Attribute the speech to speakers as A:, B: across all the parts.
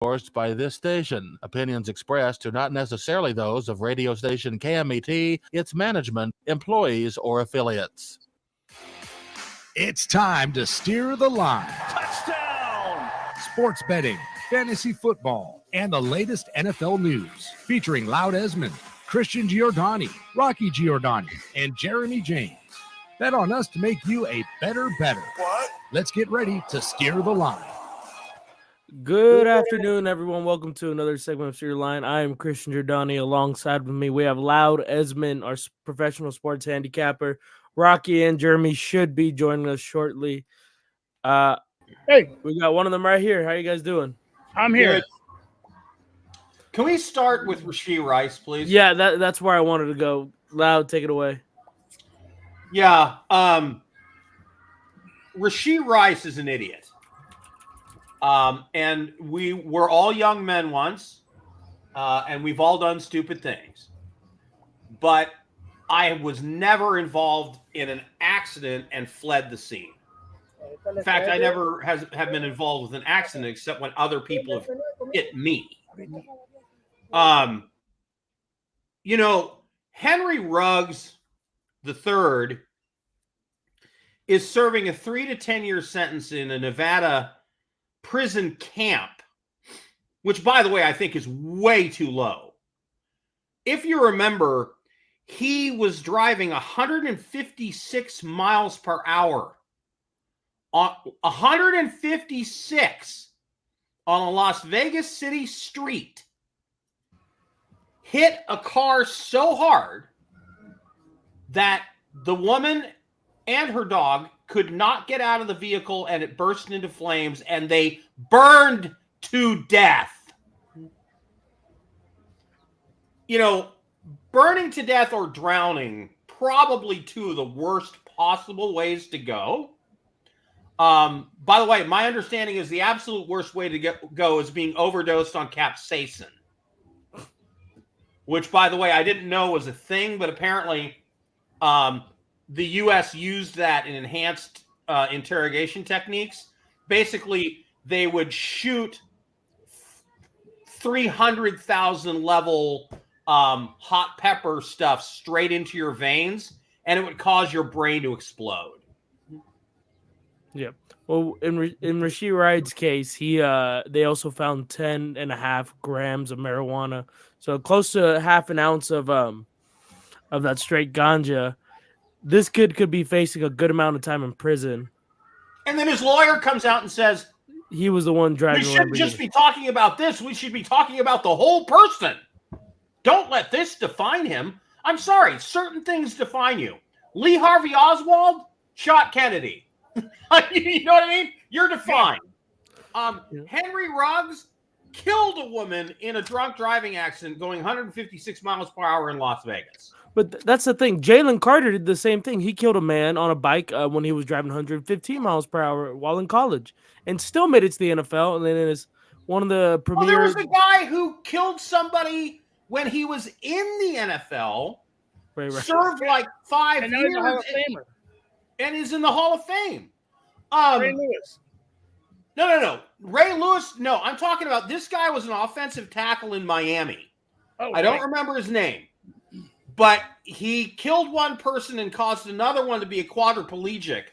A: endorsed by this station. Opinions expressed are not necessarily those of radio station KMET, its management, employees, or affiliates.
B: It's time to steer the line.
C: Touchdown!
B: Sports betting, fantasy football, and the latest NFL news. Featuring Loud-Desmond, Christian Giordani, Rocky Giordani, and Jeremy James. Bet on us to make you a better bettor.
C: What?
B: Let's get ready to steer the line.
D: Good afternoon, everyone. Welcome to another segment of Steer the Line. I am Christian Giordani. Alongside with me, we have Loud-Desmond, our professional sports handicapper. Rocky and Jeremy should be joining us shortly.
E: Hey,
D: we got one of them right here. How you guys doing?
E: I'm here.
F: Good. Can we start with Rashee Rice, please?
D: Yeah, that's where I wanted to go. Loud, take it away.
F: Yeah. Rashee Rice is an idiot. And we were all young men once, and we've all done stupid things. But I was never involved in an accident and fled the scene. In fact, I never have been involved with an accident except when other people have hit me. Henry Ruggs III is serving a 3 to 10 year sentence in a Nevada prison camp, which, by the way, I think is way too low. If you remember, he was driving 156 miles per hour on 156 on a Las Vegas City street, hit a car so hard that the woman and her dog could not get out of the vehicle, and it burst into flames, and they burned to death. Burning to death or drowning, probably two of the worst possible ways to go. By the way, my understanding is the absolute worst way to go is being overdosed on capsaicin, which, by the way, I didn't know was a thing, but apparently the U.S. used that in enhanced interrogation techniques. Basically, they would shoot 300,000 level hot pepper stuff straight into your veins, and it would cause your brain to explode.
D: Yeah. Well, in Rashee Rice's case, they also found 10.5 grams of marijuana, so close to half an ounce of that straight ganja. This kid could be facing a good amount of time in prison.
F: And then his lawyer comes out and says
D: he was the one driving.
F: We shouldn't just be talking about this. We should be talking about the whole person. Don't let this define him. I'm sorry. Certain things define you. Lee Harvey Oswald shot Kennedy. You know what I mean? You're defined. Henry Ruggs killed a woman in a drunk driving accident going 156 miles per hour in Las Vegas.
D: But that's the thing. Jalen Carter did the same thing. He killed a man on a bike when he was driving 115 miles per hour while in college and still made it to the NFL. And then is one of the premier.
F: Well, there was a guy who killed somebody when he was in the NFL, right. Served like 5 years,
E: and Hall of Famer.
F: And is in the Hall of Fame.
E: Ray Lewis.
F: No. Ray Lewis, no. I'm talking about this guy was an offensive tackle in Miami.
E: Oh,
F: I don't remember his name. But he killed one person and caused another one to be a quadriplegic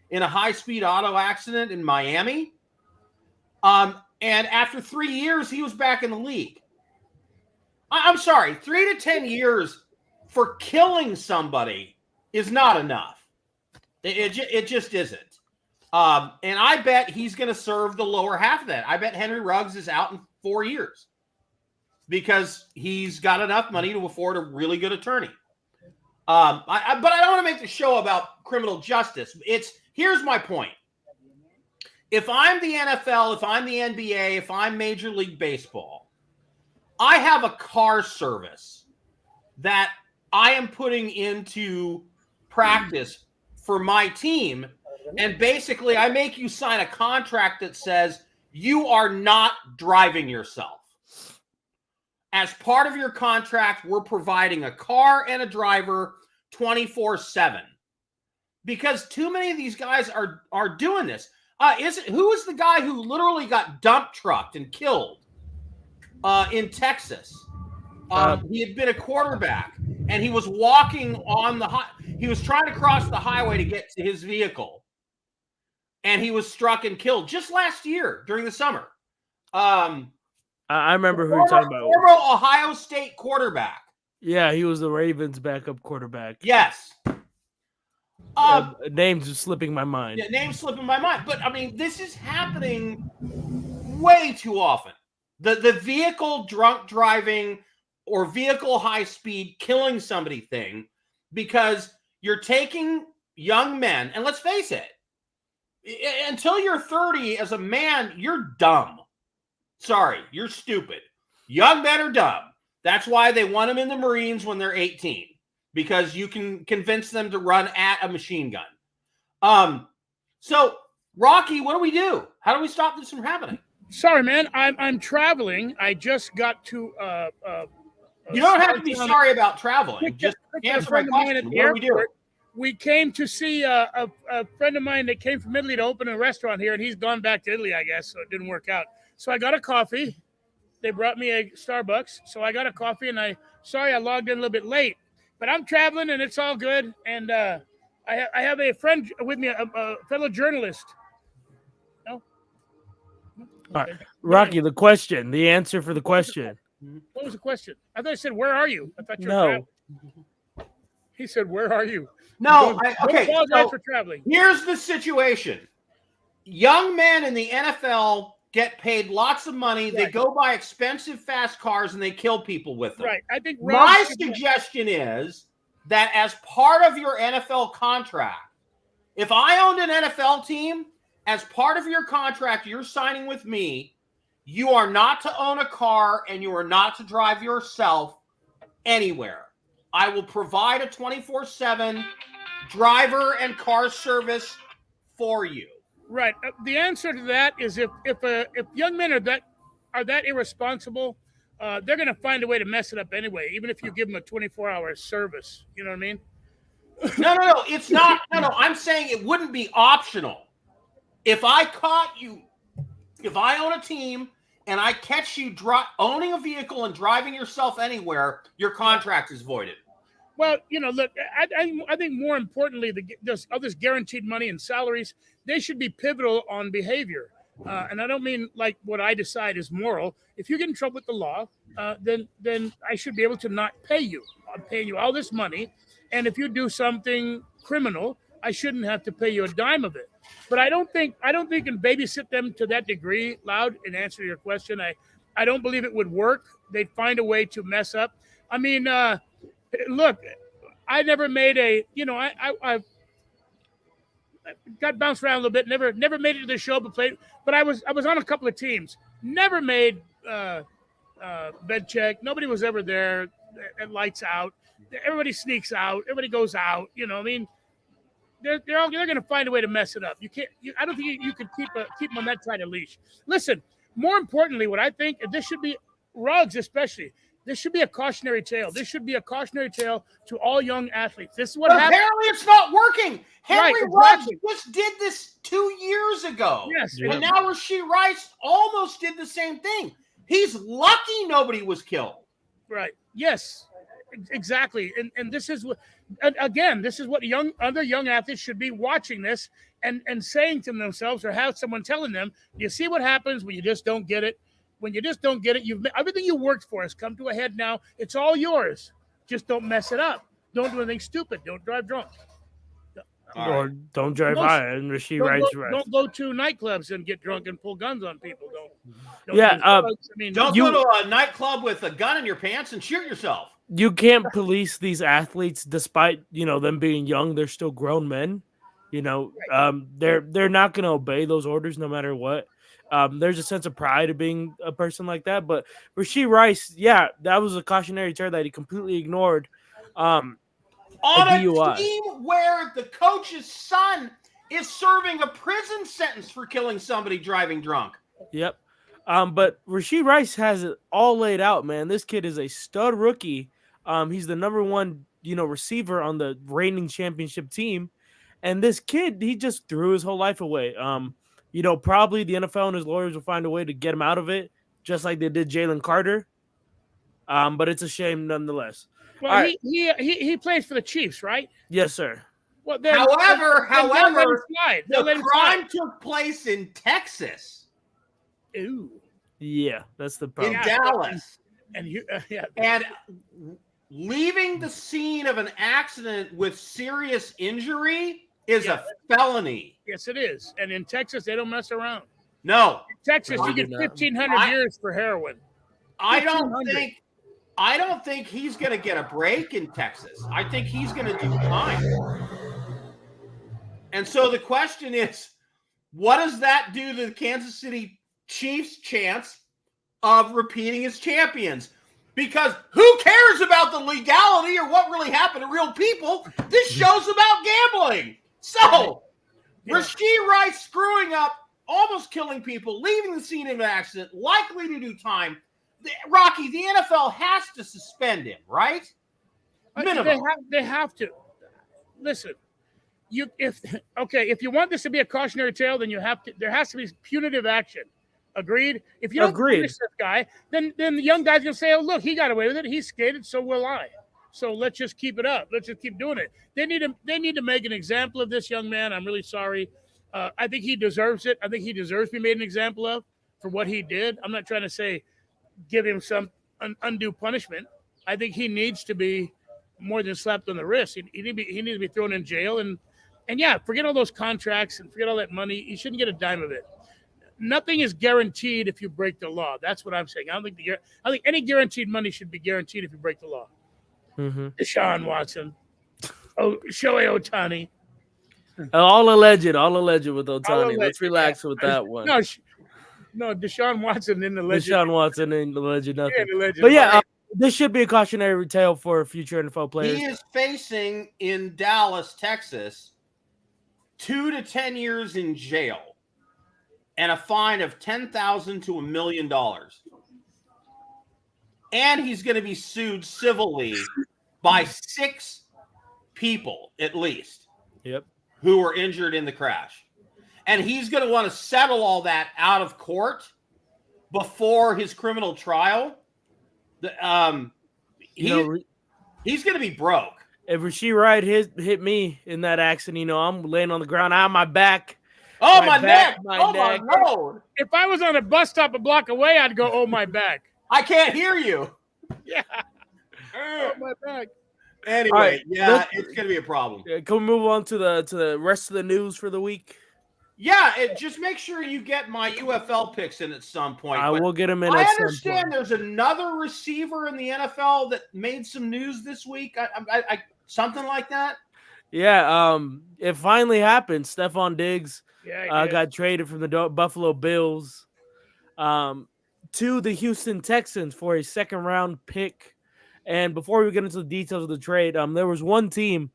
F: in a high-speed auto accident in Miami. And after 3 years, he was back in the league. I'm sorry, 3 to 10 years for killing somebody is not enough. It just isn't. And I bet he's going to serve the lower half of that. I bet Henry Ruggs is out in 4 years because he's got enough money to afford a really good attorney. But I don't want to make the show about criminal justice. Here's my point. If I'm the NFL, if I'm the NBA, if I'm Major League Baseball, I have a car service that I am putting into practice for my team. And basically, I make you sign a contract that says you are not driving yourself. As part of your contract, we're providing a car and a driver 24/7. Because too many of these guys are doing this. Who is the guy who literally got dump trucked and killed in Texas. He had been a quarterback, and he was walking on the he was trying to cross the highway to get to his vehicle, and he was struck and killed just last year during the summer.
D: I remember who you're talking about.
F: Former Ohio State quarterback.
D: Yeah, he was the Ravens' backup quarterback.
F: Yes.
D: Name's slipping my mind.
F: Yeah, name's slipping my mind. But, I mean, this is happening way too often. The vehicle drunk driving or vehicle high speed killing somebody thing, because you're taking young men, and let's face it, until you're 30 as a man, you're dumb. Sorry, you're stupid. Young men are dumb. That's why they want them in the Marines when they're 18, because you can convince them to run at a machine gun. So, Rocky, what do we do? How do we stop this from happening?
E: Sorry, man. I'm traveling. I just got to.
F: You don't have to be sorry about traveling. Just answer my question. What do we do?
E: We came to see a friend of mine that came from Italy to open a restaurant here, and he's gone back to Italy, I guess, so it didn't work out. So I got a coffee. They brought me a Starbucks, so I got a coffee, and I logged in a little bit late. But I'm traveling, and it's all good. And I have a friend with me, a fellow journalist. No?
D: All right. Rocky, the answer for the question.
E: What was the question? I thought I said, where are you? I thought you were
D: No.
E: He said, where are you?
F: No,
E: okay. So for traveling.
F: Here's the situation. Young men in the NFL get paid lots of money. Right. They go buy expensive, fast cars, and they kill people with them.
E: Right. I think
F: my suggestion is that as part of your NFL contract, if I owned an NFL team, as part of your contract you're signing with me, you are not to own a car and you are not to drive yourself anywhere. I will provide a 24/7 driver and car service for you.
E: Right. The answer to that is if young men are that irresponsible, they're going to find a way to mess it up anyway, even if you give them a 24-hour service. You know what I mean?
F: No. It's not. No. I'm saying it wouldn't be optional. If I caught you, if I own a team and I catch you owning a vehicle and driving yourself anywhere, your contract is voided.
E: Well, look, I think more importantly, all this guaranteed money and salaries, they should be pivotal on behavior. And I don't mean like what I decide is moral. If you get in trouble with the law, then I should be able to not pay you. I'm paying you all this money. And if you do something criminal, I shouldn't have to pay you a dime of it. But I don't think can babysit them to that degree, Loud, in answer to your question. I don't believe it would work. They'd find a way to mess up. I mean, look, I never made I got bounced around a little bit. Never made it to the show, but I was on a couple of teams. Never made bed check. Nobody was ever there. And lights out. Everybody sneaks out. Everybody goes out. I mean, they're going to find a way to mess it up. You can't. I don't think you could keep them on that tight a leash. Listen, more importantly, what I think this should be, Ruggs especially. This should be a cautionary tale. This should be a cautionary tale to all young athletes. This is what happened.
F: Apparently, it's not working. Henry Ruggs just did this 2 years ago.
E: Yes.
F: And now Rashee Rice almost did the same thing. He's lucky nobody was killed.
E: Right. Yes. Exactly. And this is what, again, this is what other young athletes should be watching this and saying to themselves, or have someone telling them, you see what happens when you just don't get it. When you just don't get it, everything you worked for has come to a head now. It's all yours. Just don't mess it up. Don't do anything stupid. Don't drive drunk.
D: Or don't drive high. And Rashee Rice.
E: Don't go to nightclubs and get drunk and pull guns on people. Don't
F: go to a nightclub with a gun in your pants and shoot yourself.
D: You can't police these athletes despite, them being young. They're still grown men. They're not going to obey those orders no matter what. There's a sense of pride of being a person like that. But Rashee Rice, that was a cautionary tale that he completely ignored.
F: On a team where the coach's son is serving a prison sentence for killing somebody driving drunk.
D: Yep. But Rashee Rice has it all laid out, man. This kid is a stud rookie. He's the number one, receiver on the reigning championship team. And this kid, he just threw his whole life away. Probably the NFL and his lawyers will find a way to get him out of it. just like they did Jalen Carter. But it's a shame nonetheless.
E: Well,
D: All right.
E: he plays for the Chiefs, right?
D: Yes, sir.
E: Well, then,
F: However,
E: they'll let him slide. They'll let
F: the
E: him slide.
F: crime took place in Texas,
E: Ooh.
D: Yeah, that's the
F: in
D: problem.
F: Dallas,
E: And
F: leaving the scene of an accident with serious injury is a felony.
E: Yes, it is. And in Texas, they don't mess around.
F: No,
E: In Texas, you get 1,500 years for heroin.
F: I don't think he's going to get a break in Texas. I think he's going to do time. And so the question is, what does that do to the Kansas City Chiefs' chance of repeating as champions? Because who cares about the legality or what really happened to real people? This show's about gambling. So, Rashee Rice screwing up, almost killing people, leaving the scene of an accident, likely to do time. Rocky, the NFL has to suspend him, right? Minimum.
E: They have to. Listen, if you want this to be a cautionary tale, then there has to be punitive action. Agreed? If you don't punish this guy, then the young guy's gonna say, "Oh, look, he got away with it. He skated, so will I." So let's just keep it up. Let's just keep doing it. They need to make an example of this young man. I'm really sorry. I think he deserves it. I think he deserves to be made an example of for what he did. I'm not trying to say give him some undue punishment. I think he needs to be more than slapped on the wrist. He needs to be thrown in jail and yeah, forget all those contracts and forget all that money. You shouldn't get a dime of it. Nothing is guaranteed if you break the law. That's what I'm saying. I don't think any guaranteed money should be guaranteed if you break the law. Mm-hmm. Deshaun Watson, Shohei Ohtani.
D: All alleged with Ohtani. Let's relax with that one.
E: No, Deshaun Watson in the legend.
D: Deshaun Watson in the legend, nothing.
E: Yeah, the legend.
D: But yeah, this should be a cautionary tale for future NFL players.
F: He is facing in Dallas, Texas, 2 to 10 years in jail and a fine of $10,000 to $1 million. And he's going to be sued civilly by 6 people at least.
D: Yep.
F: Who were injured in the crash. And he's going to want to settle all that out of court before his criminal trial. He's going to be broke.
D: If Rashee Rice hit me in that accident, I'm laying on the ground, on my back.
F: Oh, my neck. My Lord.
E: If I was on a bus stop a block away, I'd go, oh, my back.
F: I can't hear you.
E: Yeah. Oh, my back.
F: Anyway,
D: right,
F: it's going to be a problem.
D: Can we move on to the rest of the news for the week?
F: Yeah, just make sure you get my UFL picks in at some point.
D: I will get them in.
F: I understand there's another receiver in the NFL that made some news this week. I something like that.
D: Yeah, it finally happened. Stephon Diggs got traded from the Buffalo Bills to the Houston Texans for a second-round pick. And before we get into the details of the trade, there was one team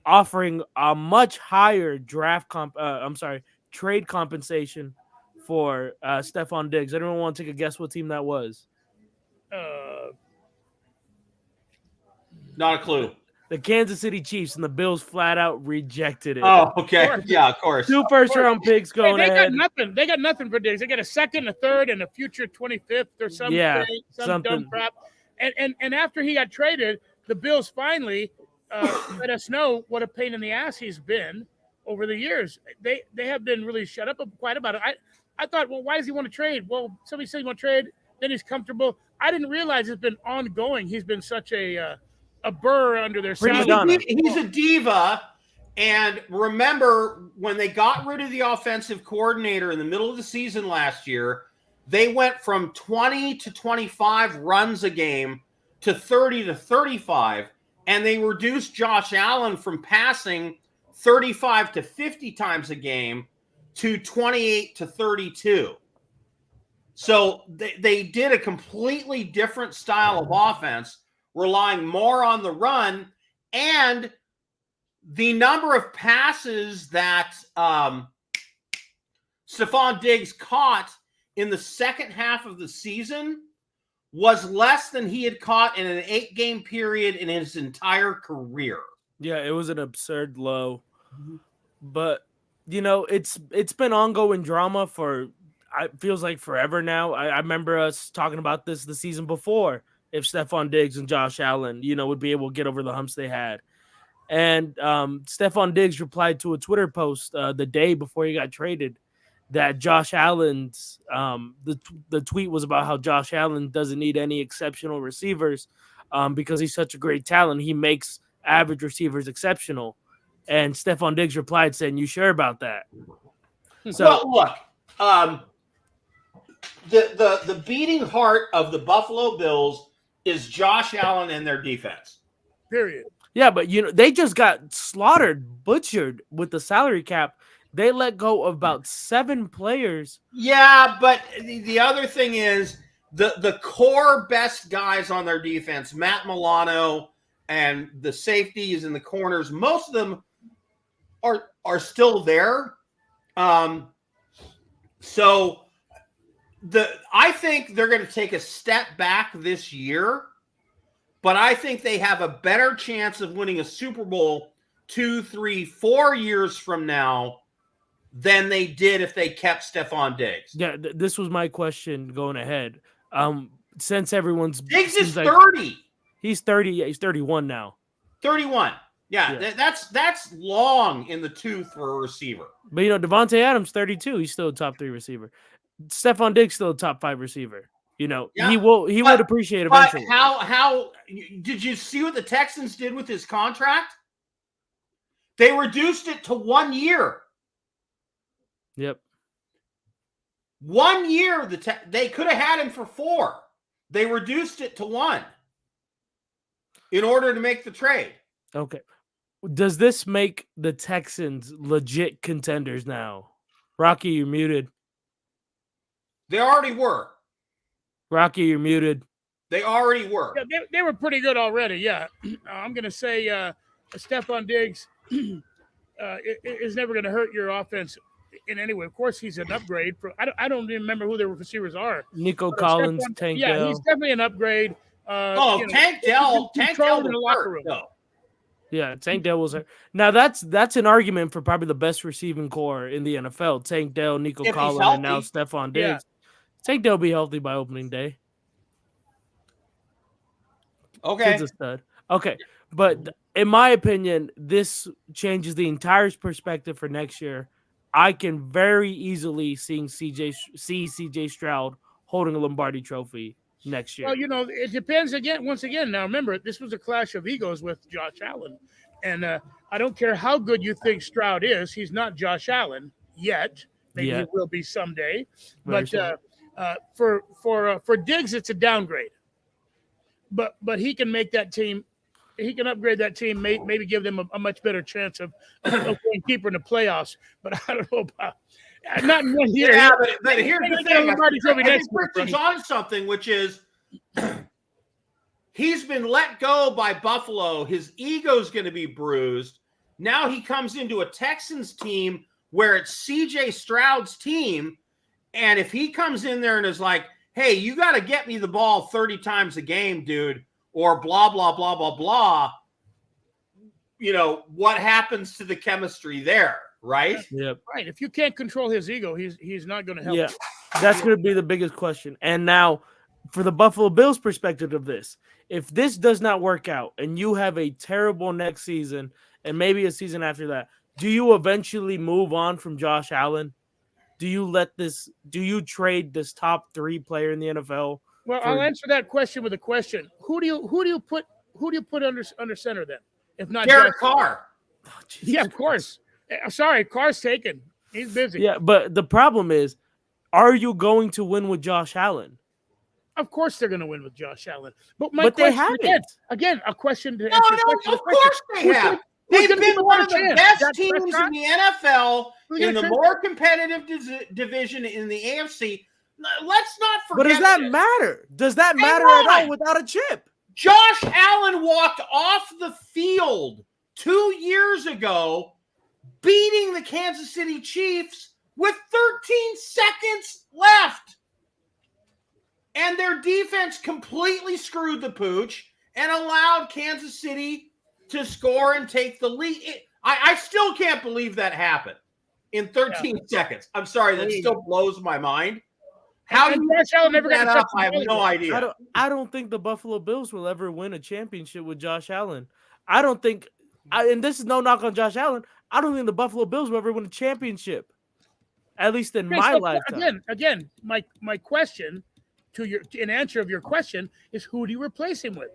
D: offering a much higher trade compensation for Stephon Diggs. Anyone want to take a guess what team that was?
F: Not a clue.
D: The Kansas City Chiefs, and the Bills flat out rejected it.
F: Oh, okay. Yeah, of course.
D: 2 first-round picks going ahead.
E: They got nothing for Diggs. They got a second, a third, and a future 25th or something.
D: Yeah,
E: some dumb crap. And after he got traded, the Bills finally let us know what a pain in the ass he's been over the years. They have been really shut up quite about it. I thought, well, why does he want to trade? Well, somebody said he want to trade, then he's comfortable. I didn't realize it's been ongoing. He's been such a burr under their salary.
F: He's a diva. And remember, when they got rid of the offensive coordinator in the middle of the season last year, they went from 20 to 25 runs a game to 30 to 35, and they reduced Josh Allen from passing 35 to 50 times a game to 28 to 32. So they did a completely different style of offense, relying more on the run, and the number of passes that Stephon Diggs caught in the second half of the season was less than he had caught in an 8-game period in his entire career.
D: Yeah, it was an absurd low. But, it's been ongoing drama for it feels like forever now. I remember us talking about this the season before. If Stephon Diggs and Josh Allen, would be able to get over the humps they had. And Stephon Diggs replied to a Twitter post the day before he got traded that Josh Allen's the tweet was about how Josh Allen doesn't need any exceptional receivers because he's such a great talent. He makes average receivers exceptional. And Stephon Diggs replied saying, "You sure about that?" So
F: well, look, the beating heart of the Buffalo Bills is Josh Allen and their defense.
E: Period.
D: Yeah, but they just got slaughtered, butchered with the salary cap. They let go of about 7 players.
F: Yeah, but the other thing is the core best guys on their defense, Matt Milano and the safeties and the corners, most of them are still there. So I think they're going to take a step back this year, but I think they have a better chance of winning a Super Bowl 2, 3, 4 years from now than they did if they kept Stephon Diggs.
D: Yeah, this was my question going ahead. Since everyone's
F: Diggs is 30.
D: He's 30. Yeah, he's 31 now.
F: 31. Yeah. That's long in the tooth for a receiver.
D: But Devontae Adams 32. He's still a top 3 receiver. Stephon Diggs still a top 5 receiver. He would appreciate eventually.
F: But how did you see what the Texans did with his contract? They reduced it to 1 year.
D: Yep.
F: 1 year. They could have had him for 4. They reduced it to 1 in order to make the trade.
D: Okay. Does this make the Texans legit contenders now? Rocky, you're muted.
F: They already were.
D: Rocky, you're muted.
F: They already were.
E: Yeah, they were pretty good already. Yeah, I'm going to say Stephon Diggs is never going to hurt your offense in any way. Of course, he's an upgrade. I don't even remember who their receivers are.
D: Nico Collins, Tank Dell.
E: Yeah, he's definitely an upgrade.
F: Tank Dell. Tank Dell
E: in the locker room.
F: No.
D: Yeah, Tank Dell was hurt. Now that's an argument for probably the best receiving core in the NFL. Tank Dell, Nico Collins, and now Stephon Diggs. Yeah. Tank Dell will be healthy by opening day.
F: Okay.
D: Kid's a stud. Okay, but in my opinion, this changes the entire perspective for next year. I can very easily see CJ Stroud holding a Lombardi Trophy next year.
E: Well, it depends once again. Now, remember, this was a clash of egos with Josh Allen. And I don't care how good you think Stroud is. He's not Josh Allen yet. Maybe he will be someday. But for Diggs, it's a downgrade. But he can make that team. He can upgrade that team, maybe give them a much better chance of going deeper in the playoffs. But I don't know about not in 1 year.
F: Yeah, but here's the thing. I think Christian's on something, which is he's been let go by Buffalo. His ego's going to be bruised. Now he comes into a Texans team where it's C.J. Stroud's team, and if he comes in there and is like, hey, you got to get me the ball 30 times a game, dude, or blah, blah, blah, blah, blah, what happens to the chemistry there, right?
D: Yep.
E: Right. If you can't control his ego, he's not going to help.
D: Yeah, that's going to be the biggest question. And now, for the Buffalo Bills' perspective of this, if this does not work out and you have a terrible next season and maybe a season after that, do you eventually move on from Josh Allen? Do you trade this top 3 player in the NFL?
E: Well, I'll answer that question with a question. Who do you put under center then? If not
F: Derek Carr.
D: Oh,
E: yeah, of course. Sorry, Carr's taken. He's busy.
D: Yeah, but the problem is, are you going to win with Josh Allen?
E: Of course they're going to win with Josh Allen. But
D: they haven't.
E: Again, a question to
F: answer. No, of course they have. They've been one of the best teams in the NFL in the more competitive division in the AFC. Let's not forget.
D: But does that matter? Does that matter at all without a chip?
F: Josh Allen walked off the field 2 years ago, beating the Kansas City Chiefs with 13 seconds left. And their defense completely screwed the pooch and allowed Kansas City to score and take the lead. I still can't believe that happened. in 13 seconds. I'm sorry, that still blows my mind.
E: How you Josh Allen never got
F: that up? I have no idea.
D: I don't think the Buffalo Bills will ever win a championship with Josh Allen. I don't think, and this is no knock on Josh Allen, I don't think the Buffalo Bills will ever win a championship, at least in my lifetime.
E: Again, my question in answer of your question is, who do you replace him with?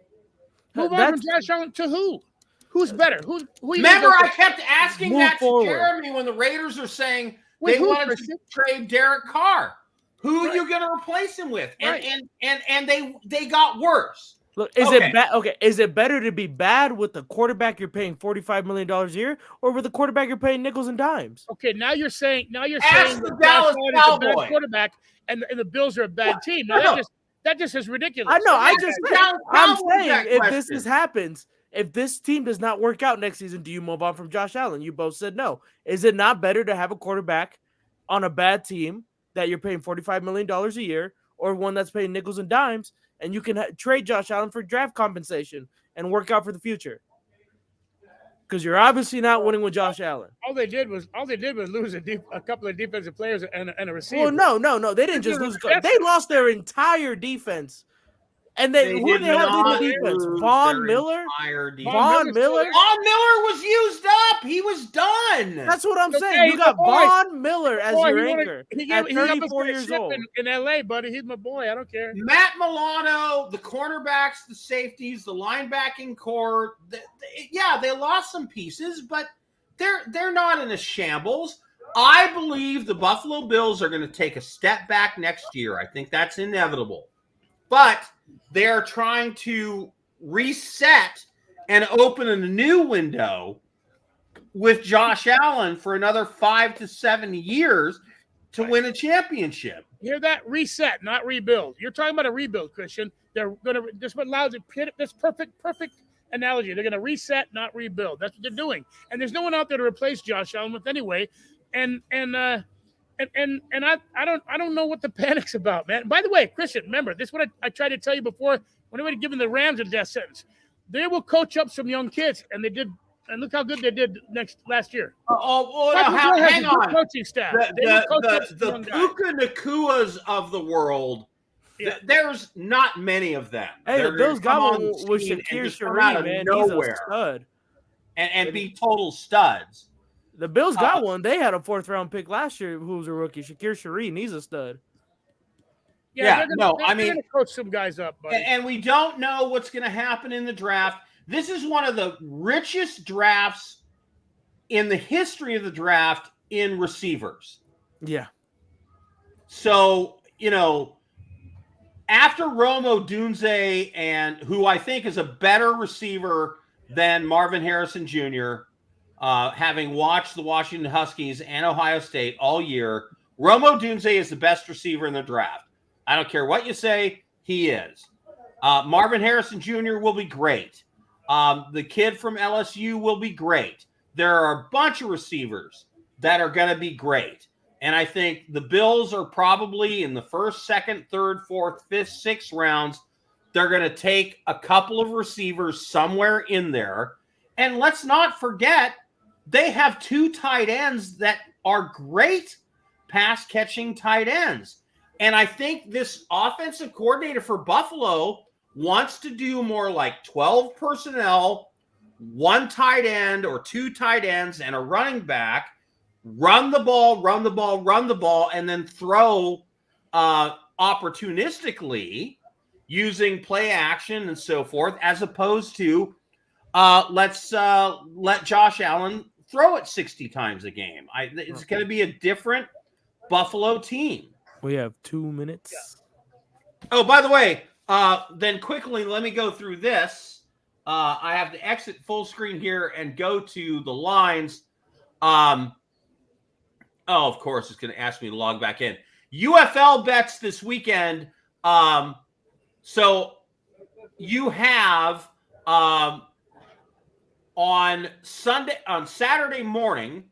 E: Move on from Josh Allen to who? Who's better? Who
F: Remember, I kept asking that to Jeremy when the Raiders are saying they wanted to trade Derek Carr. Who are you going to replace him with? And they got worse.
D: Look, is it bad? Okay, is it better to be bad with the quarterback you're paying $45 million a year, or with the quarterback you're paying nickels and dimes?
E: Okay, now you're saying
F: the Dallas Cowboys
E: is a bad quarterback and the Bills are a bad team. Now that just is ridiculous.
D: I know. I'm saying if this happens, if this team does not work out next season, do you move on from Josh Allen? You both said no. Is it not better to have a quarterback on a bad team that you're paying $45 million a year, or one that's paying nickels and dimes, and you can trade Josh Allen for draft compensation and work out for the future? Because you're obviously not winning with Josh Allen.
E: All they did was lose a couple of defensive players and a receiver.
D: Well, no. They didn't just lose. They lost their entire defense. And who they have in the defense? Von Miller? Von Miller
F: was used up. He was done.
D: That's what I'm saying. You got Von Miller as your anchor at 34 years old.
E: In L.A., buddy. He's my boy. I don't care.
F: Matt Milano, the cornerbacks, the safeties, the linebacking core. They lost some pieces, but they're not in a shambles. I believe the Buffalo Bills are going to take a step back next year. I think that's inevitable. But they're trying to reset and open a new window with Josh Allen for another 5 to 7 years to win a championship.
E: You hear that? Reset, not rebuild. You're talking about a rebuild, Christian. They're going to – this what allows it – this perfect analogy. They're going to reset, not rebuild. That's what they're doing. And there's no one out there to replace Josh Allen with anyway. And I don't know what the panic's about, man. By the way, Christian, remember, this is what I tried to tell you before. When I given the Rams a death sentence, they will coach up some young kids, and they did. And look how good they did last year.
F: Hang on.
E: Coaching staff.
F: The Puka Nakuas of the world. Yeah. There's not many of them.
D: Hey, the Bills got one with Shakir Sharif, man.
F: Nowhere.
D: He's a stud.
F: And be total studs.
D: The Bills got one. They had a 4th-round pick last year who was a rookie. Shakir Sharif, he's a stud.
E: They're going to coach some guys up, buddy.
F: And we don't know what's going to happen in the draft. This is one of the richest drafts in the history of the draft in receivers.
D: Yeah.
F: So, after Rome Odunze, and who I think is a better receiver than Marvin Harrison Jr., having watched the Washington Huskies and Ohio State all year, Rome Odunze is the best receiver in the draft. I don't care what you say, he is. Marvin Harrison Jr. will be great. The kid from LSU will be great. There are a bunch of receivers that are going to be great. And I think the Bills are probably in the 1st, 2nd, 3rd, 4th, 5th, 6th rounds. They're going to take a couple of receivers somewhere in there. And let's not forget, they have 2 tight ends that are great pass-catching tight ends. And I think this offensive coordinator for Buffalo wants to do more like 12 personnel, 1 tight end or 2 tight ends and a running back, run the ball, and then throw opportunistically using play action and so forth, as opposed to let's let Josh Allen throw it 60 times a game. It's going to be a different Buffalo team.
D: We have 2 minutes.
F: Yeah. Oh, by the way, then quickly, let me go through this. I have to exit full screen here and go to the lines. Of course, it's going to ask me to log back in. UFL bets this weekend. So you have on Saturday morning,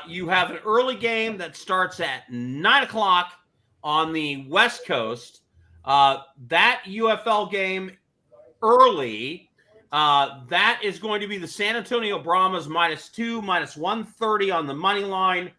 F: you have an early game that starts at 9 o'clock on the West Coast. That UFL game early, that is going to be the San Antonio Brahmas -2, -130 on the money line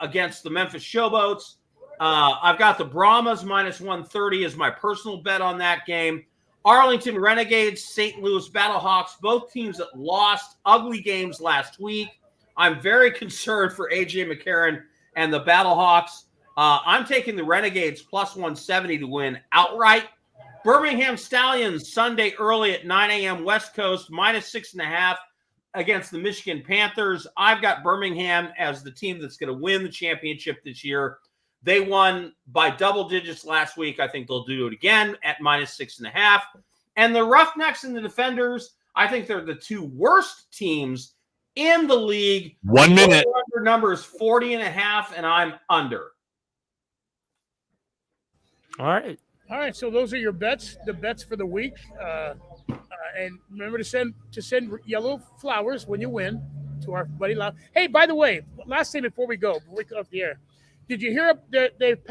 F: against the Memphis Showboats. I've got the Brahmas -130 as my personal bet on that game. Arlington Renegades, St. Louis Battlehawks, both teams that lost ugly games last week. I'm very concerned for A.J. McCarron and the Battlehawks. I'm taking the Renegades +170 to win outright. Birmingham Stallions, Sunday early at 9 a.m. West Coast, -6.5 against the Michigan Panthers. I've got Birmingham as the team that's going to win the championship this year. They won by double digits last week. I think they'll do it again at -6.5. And the Roughnecks and the Defenders, I think they're the two worst teams in the league.
G: 1 minute.
F: Over number is 40.5, and I'm under.
D: All right.
E: All right, so those are your bets, the bets for the week. And remember to send yellow flowers when you win to our buddy Loud. Hey, by the way, last thing before we go off the air, did you hear they're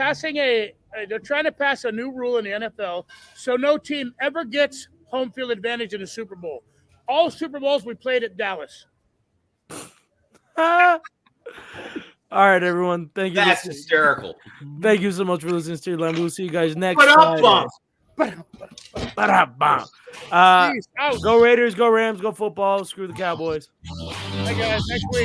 E: trying to pass a new rule in the NFL so no team ever gets home field advantage in the Super Bowl. All Super Bowls we played at Dallas.
D: All right, everyone. Thank you.
F: That's hysterical.
D: Thank you so much for listening to Lamb. We'll see you guys next
F: Ba-dum-bum.
D: Friday. Go Raiders, go Rams, go football. Screw the Cowboys.
E: Hey, guys, next week.